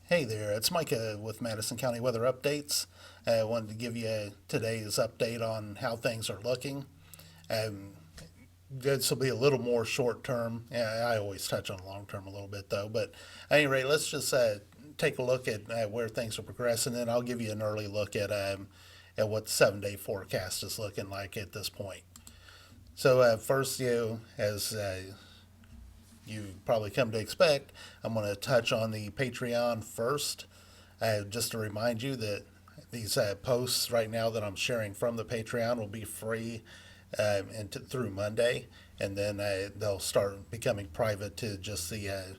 Hey there, it's Micah with Madison County Weather Updates. I wanted to give you today's update on how things are looking. Um, this will be a little more short term. Yeah, I always touch on long term a little bit though. But at any rate, let's just take a look at where things are progressing, and I'll give you an early look at what the 7 day forecast is looking like at this point. So first, as you probably come to expect, I'm going to touch on the Patreon first. Just to remind you that these posts right now that I'm sharing from the Patreon will be free through Monday, and then they'll start becoming private to just the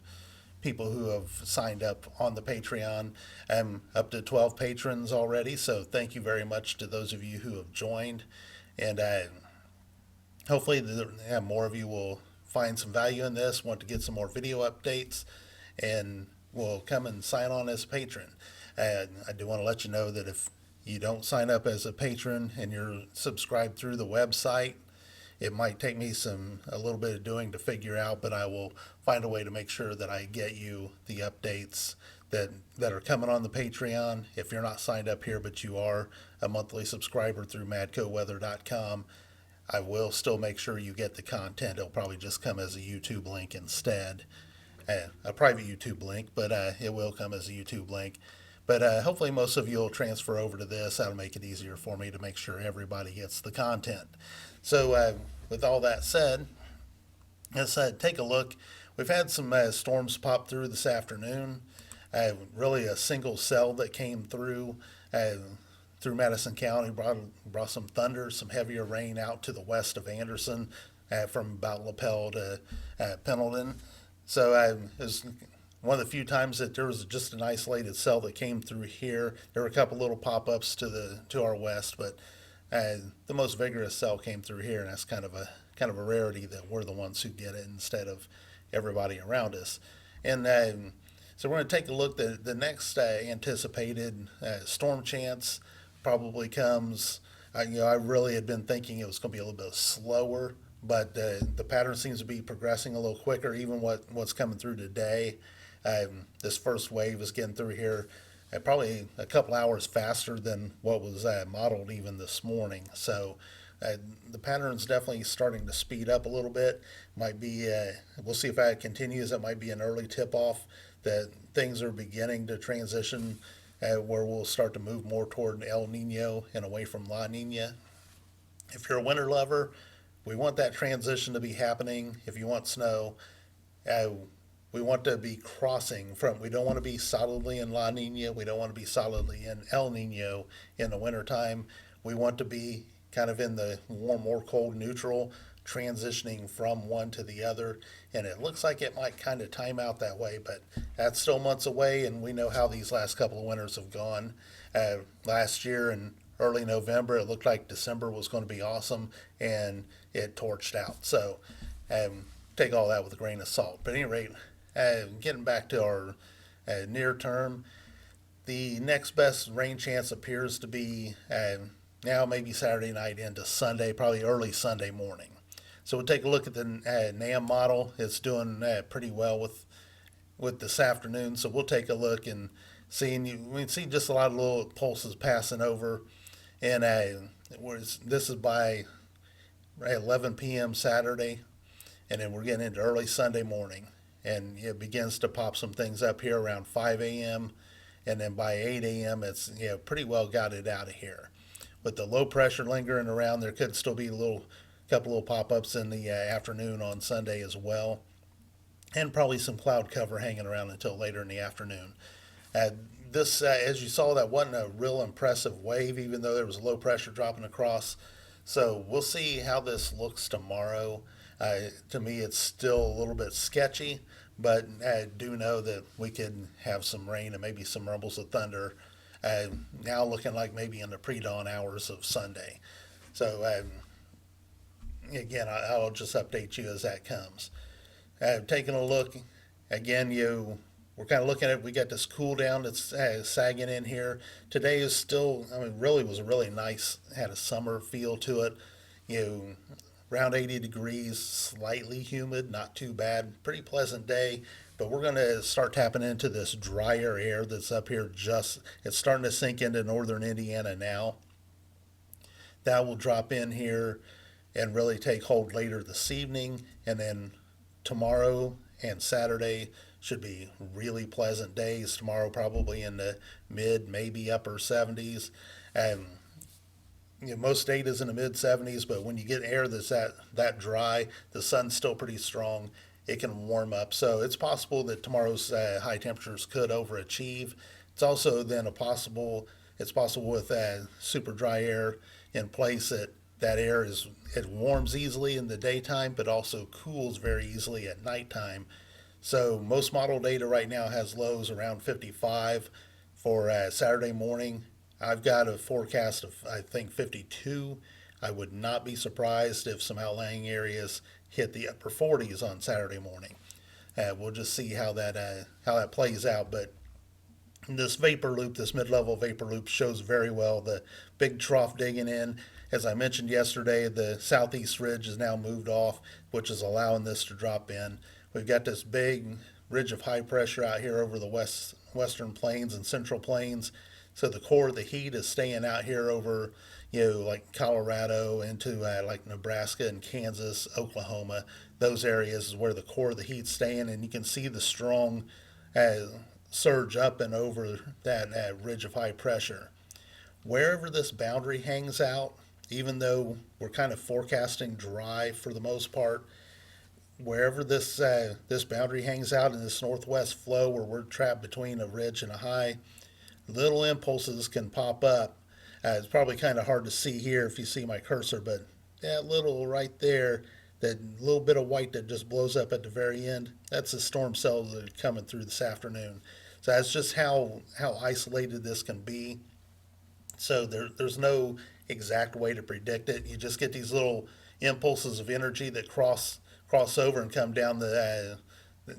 people who have signed up on the Patreon. I'm up to 12 patrons already, so thank you very much to those of you who have joined. And hopefully, more of you will find some value in this, want to get some more video updates, and will come and sign on as a patron. I do want to let you know that if you don't sign up as a patron and you're subscribed through the website, it might take me a little bit of doing to figure out, but I will find a way to make sure that I get you the updates that are coming on the Patreon. If you're not signed up here, but you are a monthly subscriber through madcoweather.com, I will still make sure you get the content. It'll probably just come as a YouTube link instead, a private YouTube link, but it will come as a YouTube link. But hopefully, most of you will transfer over to this. That'll make it easier for me to make sure everybody gets the content. So, with all that said, let's take a look. We've had some storms pop through this afternoon. Really, a single cell that came through Madison County brought some thunder, some heavier rain out to the west of Anderson, from about Lapel to Pendleton. So it was one of the few times that there was just an isolated cell that came through here. There were a couple little pop-ups to our west, but the most vigorous cell came through here, and that's kind of a rarity that we're the ones who get it instead of everybody around us. And so we're going to take a look. The next anticipated storm chance probably comes. I really had been thinking it was going to be a little bit slower, but the pattern seems to be progressing a little quicker. Even what's coming through today, this first wave is getting through here probably a couple hours faster than what was modeled even this morning. So the pattern's definitely starting to speed up a little bit. Might be we'll see if that continues. It might be an early tip off that things are beginning to transition, where we'll start to move more toward El Nino and away from La Nina. If you're a winter lover, we want that transition to be happening. If you want snow, uh, we want to be crossing from, we don't want to be solidly in La Nina. We don't want to be solidly in El Nino in the wintertime. We want to be kind of in the warm or cold neutral, transitioning from one to the other. And it looks like it might kind of time out that way, but that's still months away. And we know how these last couple of winters have gone. Last year in early November, it looked like December was going to be awesome, and it torched out. So take all that with a grain of salt. But at any rate, getting back to our near term, the next best rain chance appears to be now maybe Saturday night into Sunday, probably early Sunday morning. So we'll take a look at the NAM model. It's doing pretty well with this afternoon. So we'll take a look and we see just a lot of little pulses passing over, and this is by 11 p.m. Saturday, and then we're getting into early Sunday morning, and it begins to pop some things up here around 5 a.m. and then by 8 a.m. it's pretty well got it out of here. With the low pressure lingering around, there could still be a couple little pop-ups in the afternoon on Sunday as well, and probably some cloud cover hanging around until later in the afternoon. This, as you saw, that wasn't a real impressive wave, even though there was low pressure dropping across. So we'll see how this looks tomorrow. To me, it's still a little bit sketchy, but I do know that we could have some rain and maybe some rumbles of thunder. Now looking like maybe in the pre-dawn hours of Sunday. So again, I'll just update you as that comes. Taking a look again, we're kind of looking at, we got this cool down that's sagging in here. Today is still, really was a really nice, had a summer feel to it. Around 80 degrees, slightly humid, not too bad. Pretty pleasant day. But we're going to start tapping into this drier air that's up here. It's starting to sink into northern Indiana now. That will drop in here and really take hold later this evening. And then tomorrow and Saturday should be really pleasant days. Tomorrow probably in the mid, maybe upper 70s. And most data's in the mid 70s, but when you get air that's that dry, the sun's still pretty strong. It can warm up, so it's possible that tomorrow's high temperatures could overachieve. It's also then it's possible with super dry air in place that it warms easily in the daytime, but also cools very easily at nighttime. So most model data right now has lows around 55 for Saturday morning. I've got a forecast of, I think, 52. I would not be surprised if some outlying areas hit the upper 40s on Saturday morning. We'll just see how that plays out. But this vapor loop, this mid-level vapor loop, shows very well the big trough digging in. As I mentioned yesterday, the southeast ridge is now moved off, which is allowing this to drop in. We've got this big ridge of high pressure out here over the western plains and central plains. So the core of the heat is staying out here over, like Colorado into like Nebraska and Kansas, Oklahoma. Those areas is where the core of the heat's staying, and you can see the strong surge up and over that ridge of high pressure. Wherever this boundary hangs out, even though we're kind of forecasting dry for the most part, wherever this boundary hangs out in this northwest flow where we're trapped between a ridge and a high, little impulses can pop up. It's probably kind of hard to see here if you see my cursor, but that little right there, that little bit of white that just blows up at the very end, that's the storm cells that are coming through this afternoon. So that's just how isolated this can be. So there's no exact way to predict it. You just get these little impulses of energy that cross over and come down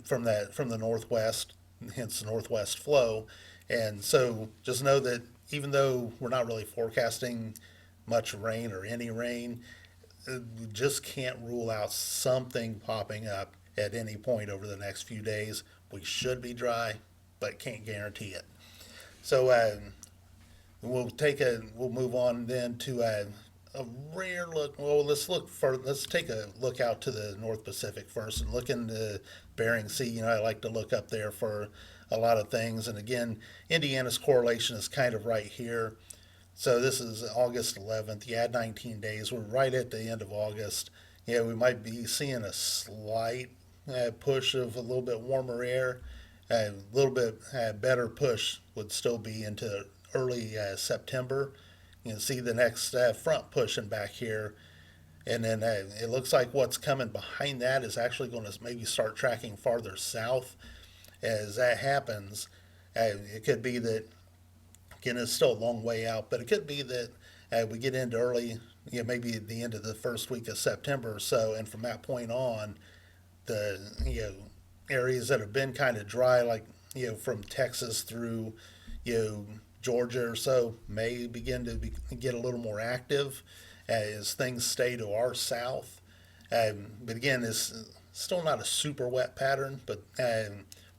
from the northwest, hence the northwest flow. And so just know that even though we're not really forecasting much rain or any rain, we just can't rule out something popping up at any point over the next few days. We should be dry, but can't guarantee it. So we'll move on then to a rare look. Well, let's take a look out to the North Pacific first and look into Bering Sea. I like to look up there for a lot of things. And again, Indiana's correlation is kind of right here. So this is August 11th. You add 19 days. We're right at the end of August. We might be seeing a slight push of a little bit warmer air. A little bit better push would still be into early September. You can see the next front pushing back here. And then it looks like what's coming behind that is actually going to maybe start tracking farther south. As that happens, it could be that, again, it's still a long way out, but it could be that we get into early, maybe at the end of the first week of September or so, and from that point on, the areas that have been kind of dry, like from Texas through Georgia or so, may begin to get a little more active as things stay to our south. But again, it's still not a super wet pattern, but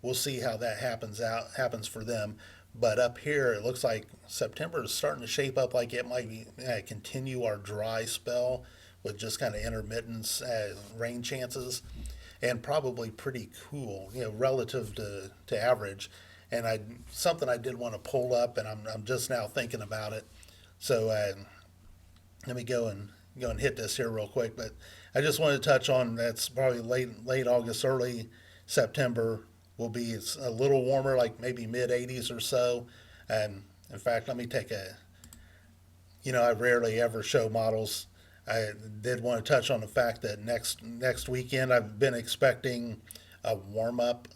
we'll see how that happens for them. But up here, it looks like September is starting to shape up like it might be continue our dry spell with just kind of intermittent rain chances, and probably pretty cool, relative to average. And something I did want to pull up, and I'm just now thinking about it. So let me go and hit this here real quick. But I just wanted to touch on that's probably late August, early September will be a little warmer, like maybe mid 80s or so. And in fact, let me take I rarely ever show models. I did want to touch on the fact that next weekend I've been expecting a warm up.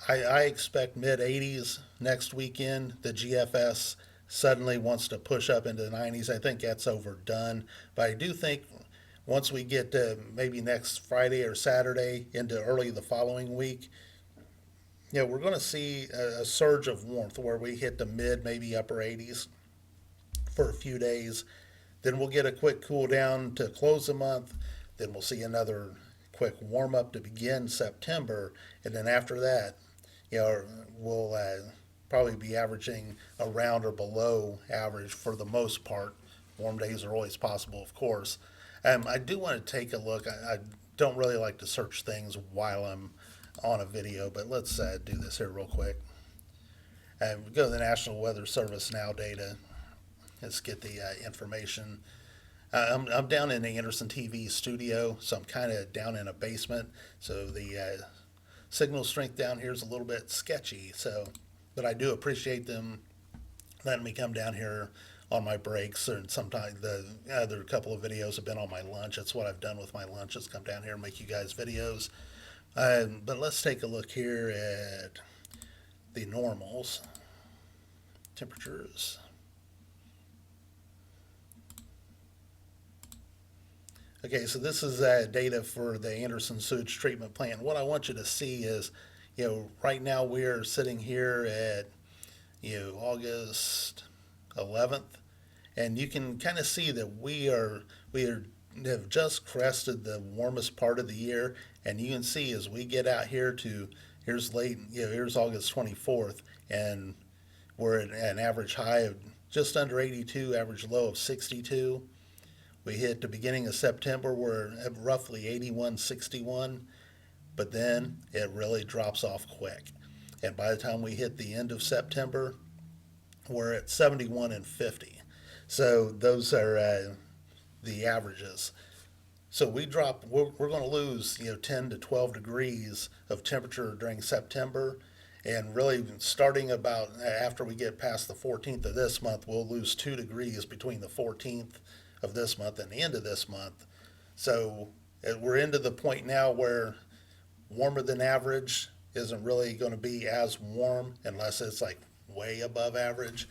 I expect mid 80s next weekend. The GFS suddenly wants to push up into the 90s. I think that's overdone. But I do think once we get to maybe next Friday or Saturday into early the following week, we're going to see a surge of warmth where we hit the mid, maybe upper 80s for a few days. Then we'll get a quick cool down to close the month. Then we'll see another quick warm up to begin September, and then after that, we'll probably be averaging around or below average for the most part. Warm days are always possible, of course. I do want to take a look. I don't really like to search things while I'm on a video, but let's do this here real quick. We go to the National Weather Service now data. Let's get the information. I'm down in the Anderson TV studio, so I'm kind of down in a basement. So the signal strength down here is a little bit sketchy. But I do appreciate them letting me come down here on my breaks, and sometimes the other couple of videos have been on my lunch. That's what I've done with my lunch, is come down here and make you guys videos. But let's take a look here at the normals, temperatures. Okay, so this is data for the Anderson Sewage Treatment Plant. What I want you to see is, right now we're sitting here at, August 11th, and you can kind of see that we have just crested the warmest part of the year, and you can see as we get out here to here's August 24th, and we're at an average high of just under 82, average low of 62. We hit the beginning of September, we're at roughly 81, 61, but then it really drops off quick. And by the time we hit the end of September, we're at 71 and 50. So those are the averages. So we're going to lose 10 to 12 degrees of temperature during September, and really starting about after we get past the 14th of this month, we'll lose 2 degrees between the 14th of this month and the end of this month. So we're into the point now where warmer than average isn't really going to be as warm unless it's like way above average.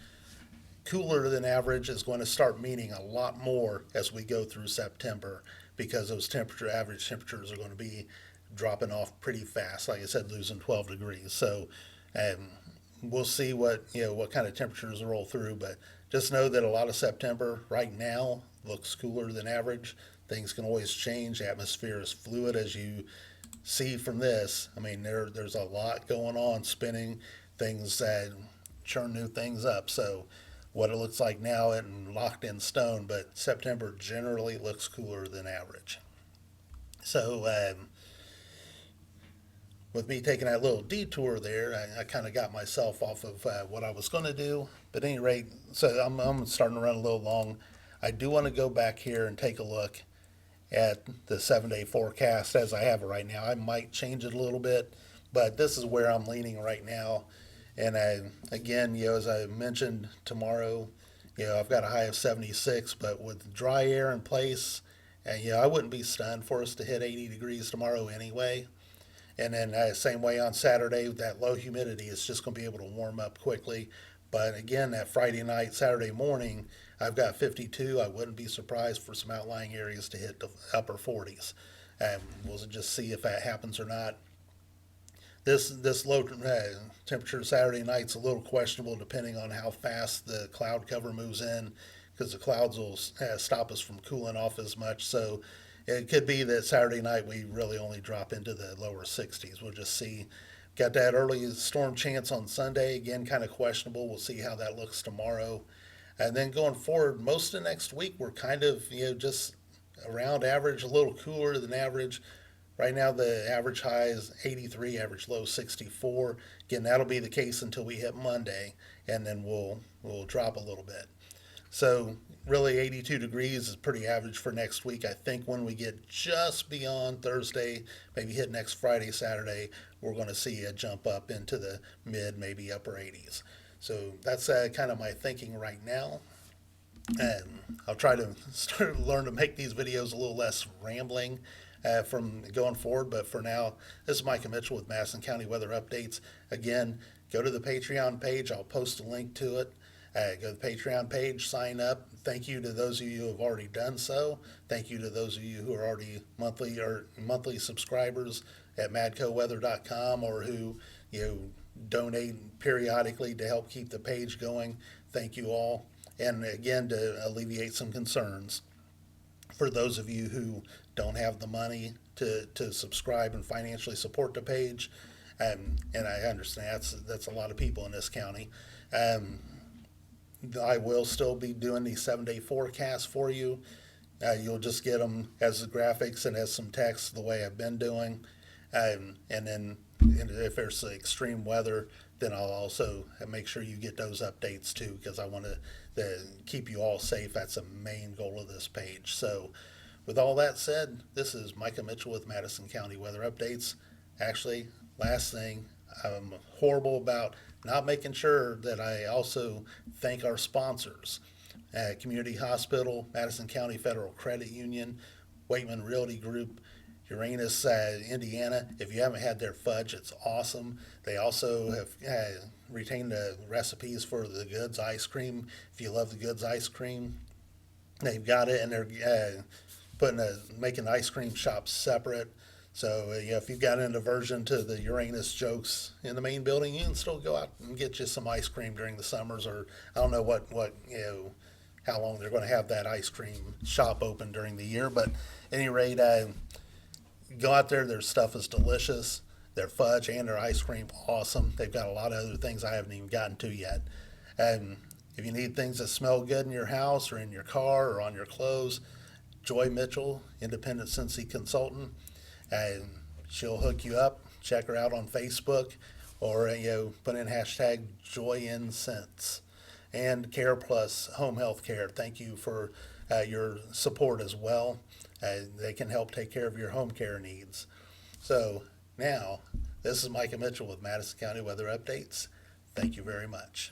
Cooler than average is going to start meaning a lot more as we go through September, because those average temperatures are going to be dropping off pretty fast. Like I said, losing 12 degrees. So we'll see what kind of temperatures roll through, but just know that a lot of September right now looks cooler than average. Things can always change. The atmosphere is fluid, as you see from this. I mean, there's a lot going on, spinning things that churn new things up. So what it looks like now isn't locked in stone, but September generally looks cooler than average. So with me taking that little detour there, I kind of got myself off of what I was going to do. But at any rate, so I'm starting to run a little long. I do want to go back here and take a look at the 7-day forecast as I have it right now. I might change it a little bit, but this is where I'm leaning right now. And again, as I mentioned, tomorrow, I've got a high of 76, but with dry air in place, and I wouldn't be stunned for us to hit 80 degrees tomorrow anyway. And then same way on Saturday, that low humidity is just going to be able to warm up quickly. But again, that Friday night, Saturday morning, I've got 52. I wouldn't be surprised for some outlying areas to hit the upper 40s. We'll just see if that happens or not. This low temperature Saturday night's a little questionable depending on how fast the cloud cover moves in, because the clouds will stop us from cooling off as much. So it could be that Saturday night we really only drop into the lower 60s. We'll just see. Got that early storm chance on Sunday. Again, kind of questionable. We'll see how that looks tomorrow. And then going forward, most of next week, we're kind of, just around average, a little cooler than average. Right now, the average high is 83, average low 64. Again, that'll be the case until we hit Monday, and then we'll drop a little bit. So really 82 degrees is pretty average for next week. I think when we get just beyond Thursday, maybe hit next Friday, Saturday, we're going to see a jump up into the mid, maybe upper 80s. So that's kind of my thinking right now. And I'll try to learn to make these videos a little less rambling from going forward. But for now, this is Micah Mitchell with Madison County Weather Updates. Again, go to the Patreon page. I'll post a link to it. Go to the Patreon page, sign up. Thank you to those of you who have already done so. Thank you to those of you who are already monthly subscribers at madcoweather.com, or who donate periodically to help keep the page going. Thank you all. And again, to alleviate some concerns For those of you who don't have the money to subscribe and financially support the page, and I understand that's a lot of people in this county. Um, I will still be doing these 7-day forecasts for you. You'll just get them as the graphics and as some text the way I've been doing. And then if there's extreme weather, then I'll also make sure you get those updates too, because I want to keep you all safe. That's the main goal of this page. So with all that said, this is Micah Mitchell with Madison County Weather Updates. Actually, last thing, I'm horrible about not making sure that I also thank our sponsors. Community Hospital, Madison County Federal Credit Union, Waitman Realty Group, Uranus, Indiana. If you haven't had their fudge, it's awesome. They also have retained the recipes for the Goods ice cream. If you love the Goods ice cream, they've got it, and they're making the ice cream shop separate. So if you've got an aversion to the Uranus jokes in the main building, you can still go out and get you some ice cream during the summers, or I don't know what how long they're going to have that ice cream shop open during the year. But at any rate, go out there. Their stuff is delicious. Their fudge and their ice cream, awesome. They've got a lot of other things I haven't even gotten to yet. And if you need things that smell good in your house or in your car or on your clothes, Joy Mitchell, Independent Cincy Consultant, and she'll hook you up. Check her out on Facebook, or put in hashtag JoyInCents. And Care Plus Home Health Care. Thank you for your support as well. They can help take care of your home care needs. So now, this is Micah Mitchell with Madison County Weather Updates. Thank you very much.